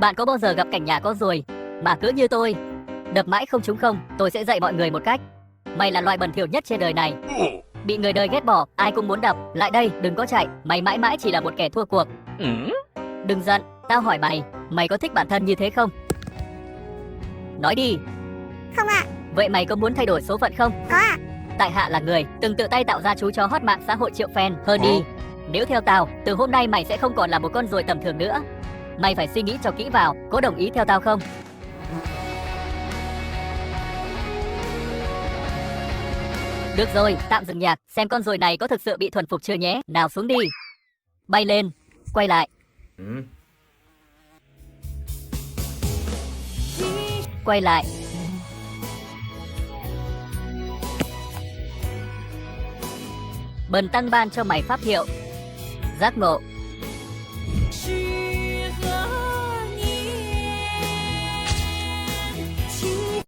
Bạn có bao giờ gặp cảnh nhà có ruồi mà cứ như tôi đập mãi không trúng không? Tôi sẽ dạy mọi người một cách. Mày là loài bẩn thỉu nhất trên đời này, bị người đời ghét bỏ, ai cũng muốn đập. Lại đây, đừng có chạy, mày mãi mãi chỉ là một kẻ thua cuộc. Đừng giận, tao hỏi mày, mày có thích bản thân như thế không? Nói đi. Không ạ. Vậy mày có muốn thay đổi số phận không? Có ạ. Tại Hạ là người từng tự tay tạo ra chú chó hot mạng xã hội triệu fan hơn đi. Nếu theo tao, từ hôm nay mày sẽ không còn là một con ruồi tầm thường nữa. Mày phải suy nghĩ cho kỹ vào, có đồng ý theo tao không? Được rồi, tạm dừng nhạc, xem con ruồi này có thực sự bị thuần phục chưa nhé. Nào xuống đi. Bay lên, quay lại. Quay lại. Bần tăng ban cho mày pháp hiệu giác ngộ.